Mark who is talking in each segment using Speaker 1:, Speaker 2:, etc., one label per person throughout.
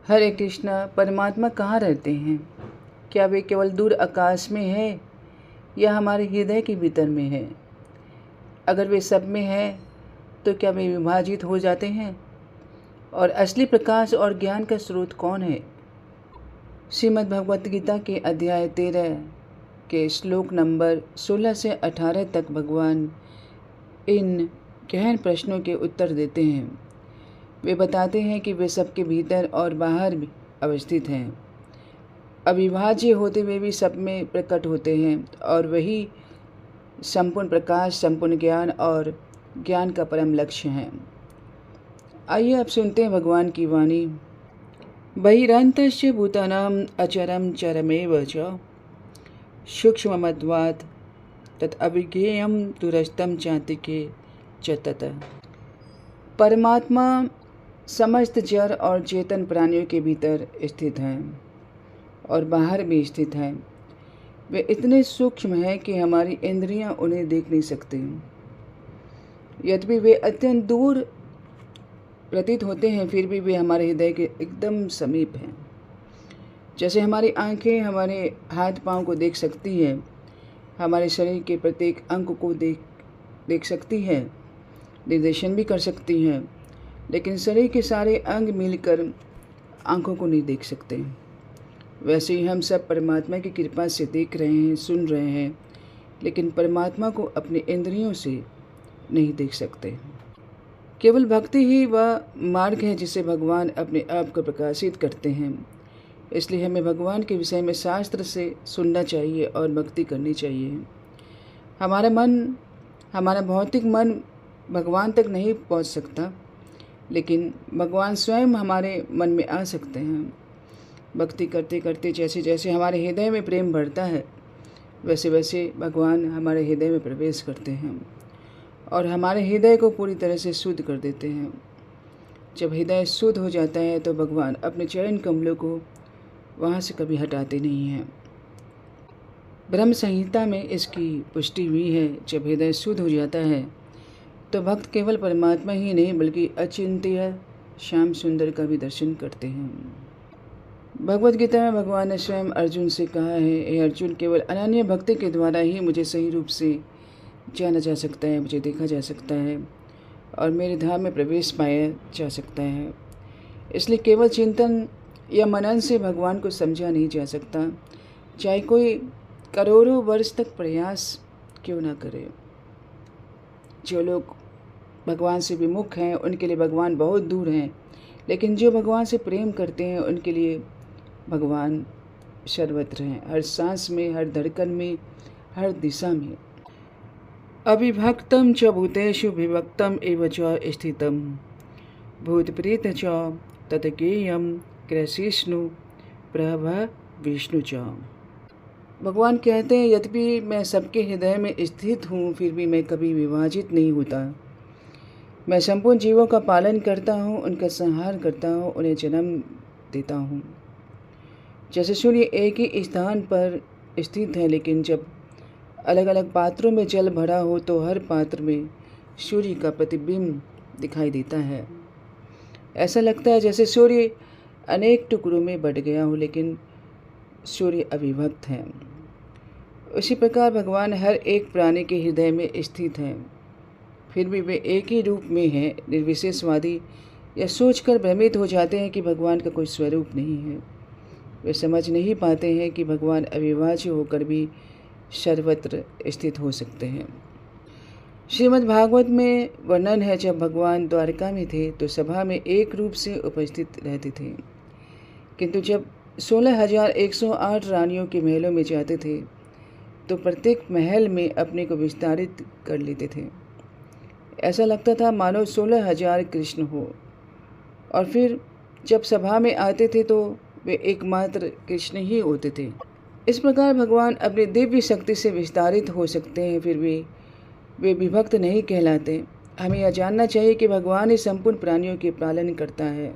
Speaker 1: हरे कृष्णा, परमात्मा कहाँ रहते हैं? क्या वे केवल दूर आकाश में है या हमारे हृदय के भीतर में है? अगर वे सब में है तो क्या वे विभाजित हो जाते हैं? और असली प्रकाश और ज्ञान का स्रोत कौन है? श्रीमद् भगवत गीता के अध्याय 13 के श्लोक नंबर 16 से 18 तक भगवान इन गहन प्रश्नों के उत्तर देते हैं। वे बताते हैं कि वे सबके भीतर और बाहर भी अवस्थित हैं, अविभाज्य होते हुए भी सब में प्रकट होते हैं और वही संपूर्ण प्रकाश, संपूर्ण ज्ञान और ज्ञान का परम लक्ष्य है। आइए अब सुनते हैं भगवान की वाणी। बहिरन्तश्च भूतानां अचरं चरमेव च सूक्ष्ममत्वात् तत् अविज्ञेयं दूरस्थं चातिके च तत्। परमात्मा समस्त जड़ और चेतन प्राणियों के भीतर स्थित हैं और बाहर भी स्थित हैं। वे इतने सूक्ष्म हैं कि हमारी इंद्रियां उन्हें देख नहीं सकती। यद्यपि वे अत्यंत दूर प्रतीत होते हैं, फिर भी वे हमारे हृदय के एकदम समीप हैं। जैसे हमारी आंखें हमारे हाथ पांव को देख सकती हैं, हमारे शरीर के प्रत्येक अंग को देख सकती हैं, निर्देशन भी कर सकती हैं, लेकिन शरीर के सारे अंग मिलकर आंखों को नहीं देख सकते। वैसे ही हम सब परमात्मा की कृपा से देख रहे हैं, सुन रहे हैं, लेकिन परमात्मा को अपने इंद्रियों से नहीं देख सकते। केवल भक्ति ही वह मार्ग है जिसे भगवान अपने आप को प्रकाशित करते हैं। इसलिए हमें भगवान के विषय में शास्त्र से सुनना चाहिए और भक्ति करनी चाहिए। हमारा भौतिक मन भगवान तक नहीं पहुंच सकता, लेकिन भगवान स्वयं हमारे मन में आ सकते हैं। भक्ति करते करते जैसे जैसे हमारे हृदय में प्रेम बढ़ता है, वैसे वैसे भगवान हमारे हृदय में प्रवेश करते हैं और हमारे हृदय को पूरी तरह से शुद्ध कर देते हैं। जब हृदय शुद्ध हो जाता है तो भगवान अपने चरण कमलों को वहाँ से कभी हटाते नहीं हैं। ब्रह्म संहिता में इसकी पुष्टि हुई है। जब हृदय शुद्ध हो जाता है तो भक्त केवल परमात्मा ही नहीं बल्कि अचिंत्य श्याम सुंदर का भी दर्शन करते हैं। भगवद गीता में भगवान ने स्वयं अर्जुन से कहा है, हे अर्जुन, केवल अनन्य भक्ति के द्वारा ही मुझे सही रूप से जाना जा सकता है, मुझे देखा जा सकता है और मेरे धाम में प्रवेश पाया जा सकता है। इसलिए केवल चिंतन या मनन से भगवान को समझा नहीं जा सकता, चाहे कोई करोड़ों वर्ष तक प्रयास क्यों ना करे। जो लोग भगवान से विमुख हैं उनके लिए भगवान बहुत दूर हैं, लेकिन जो भगवान से प्रेम करते हैं उनके लिए भगवान सर्वत्र हैं, हर सांस में, हर धड़कन में, हर दिशा में। अविभक्तं च भूतेषु विभक्तं एव च स्थितं भूतप्रेत च तत्ज्ञेयं कृष्णु प्रभ विष्णु च। भगवान कहते हैं, यद्यपि मैं सबके हृदय में स्थित हूँ, फिर भी मैं कभी विभाजित नहीं होता। मैं संपूर्ण जीवों का पालन करता हूँ, उनका संहार करता हूँ, उन्हें जन्म देता हूँ। जैसे सूर्य एक ही स्थान पर स्थित है, लेकिन जब अलग अलग पात्रों में जल भरा हो तो हर पात्र में सूर्य का प्रतिबिंब दिखाई देता है। ऐसा लगता है जैसे सूर्य अनेक टुकड़ों में बट गया हो, लेकिन सूर्य अविभक्त है। उसी प्रकार भगवान हर एक प्राणी के हृदय में स्थित हैं, फिर भी वे एक ही रूप में हैं। निर्विशेषवादी या सोचकर भ्रमित हो जाते हैं कि भगवान का कोई स्वरूप नहीं है। वे समझ नहीं पाते हैं कि भगवान अविभाज्य होकर भी सर्वत्र स्थित हो सकते हैं। श्रीमद् भागवत में वर्णन है, जब भगवान द्वारका में थे तो सभा में एक रूप से उपस्थित रहते थे, किंतु जब 16,108 रानियों के महलों में जाते थे तो प्रत्येक महल में अपने को विस्तारित कर लेते थे। ऐसा लगता था मानो 16,000 कृष्ण हो, और फिर जब सभा में आते थे तो वे एकमात्र कृष्ण ही होते थे। इस प्रकार भगवान अपनी दिव्य शक्ति से विस्तारित हो सकते हैं, फिर भी वे विभक्त नहीं कहलाते। हमें यह जानना चाहिए कि भगवान ही संपूर्ण प्राणियों के पालन करता है,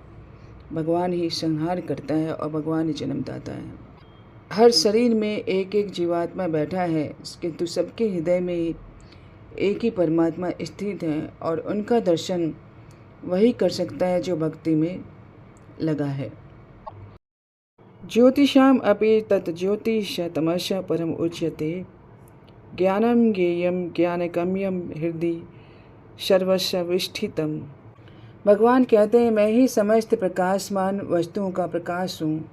Speaker 1: भगवान ही संहार करता है और भगवान ही जन्मदाता है। हर शरीर में एक एक जीवात्मा बैठा है, किंतु सबके हृदय में एक ही परमात्मा स्थित है और उनका दर्शन वही कर सकता है जो भक्ति में लगा है। ज्योतिषाम् अपि तत् ज्योतिषतमः परम उच्यते। ज्ञानं ज्ञेयं ज्ञानगम्यं हृदि सर्वस्य विष्ठितम्। भगवान कहते हैं, मैं ही समस्त प्रकाशमान वस्तुओं का प्रकाश हूँ।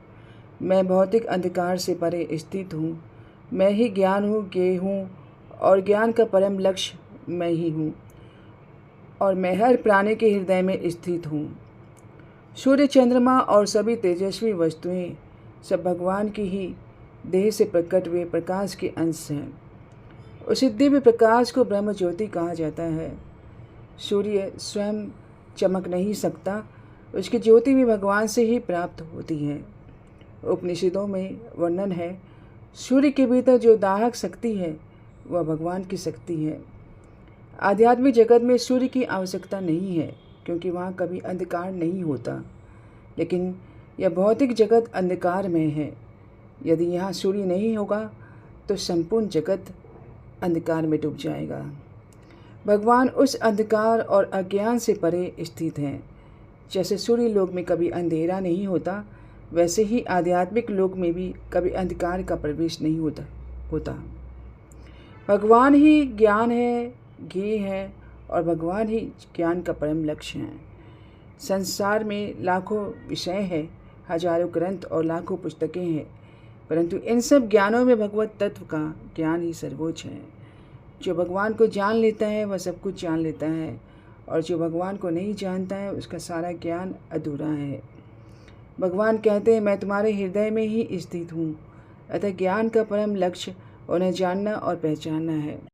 Speaker 1: मैं भौतिक अंधकार से परे स्थित हूँ। मैं ही ज्ञान हूँ, ज्ञेय हूँ और ज्ञान का परम लक्ष्य मैं ही हूँ और मैं हर प्राणी के हृदय में स्थित हूँ। सूर्य, चंद्रमा और सभी तेजस्वी वस्तुएं सब भगवान की ही देह से प्रकट हुए प्रकाश के अंश हैं। उसी दिव्य प्रकाश को ब्रह्म ज्योति कहा जाता है। सूर्य स्वयं चमक नहीं सकता, उसकी ज्योति भी भगवान से ही प्राप्त होती है। उपनिषदों में वर्णन है, सूर्य के भीतर जो दाहक शक्ति है वह भगवान की शक्ति है। आध्यात्मिक जगत में सूर्य की आवश्यकता नहीं है, क्योंकि वहाँ कभी अंधकार नहीं होता। लेकिन यह भौतिक जगत अंधकार में है। यदि यहाँ सूर्य नहीं होगा तो संपूर्ण जगत अंधकार में डूब जाएगा। भगवान उस अंधकार और अज्ञान से परे स्थित हैं। जैसे सूर्य लोक में कभी अंधेरा नहीं होता, वैसे ही आध्यात्मिक लोक में भी कभी अंधकार का प्रवेश नहीं होता। भगवान ही ज्ञान है, ज्ञेय है और भगवान ही ज्ञान का परम लक्ष्य है। संसार में लाखों विषय हैं, हजारों ग्रंथ और लाखों पुस्तकें हैं, परंतु इन सब ज्ञानों में भगवत तत्व का ज्ञान ही सर्वोच्च है। जो भगवान को जान लेता है वह सब कुछ जान लेता है, और जो भगवान को नहीं जानता है उसका सारा ज्ञान अधूरा है। भगवान कहते हैं, मैं तुम्हारे हृदय में ही स्थित हूँ। अतः ज्ञान का परम लक्ष्य उन्हें जानना और पहचानना है।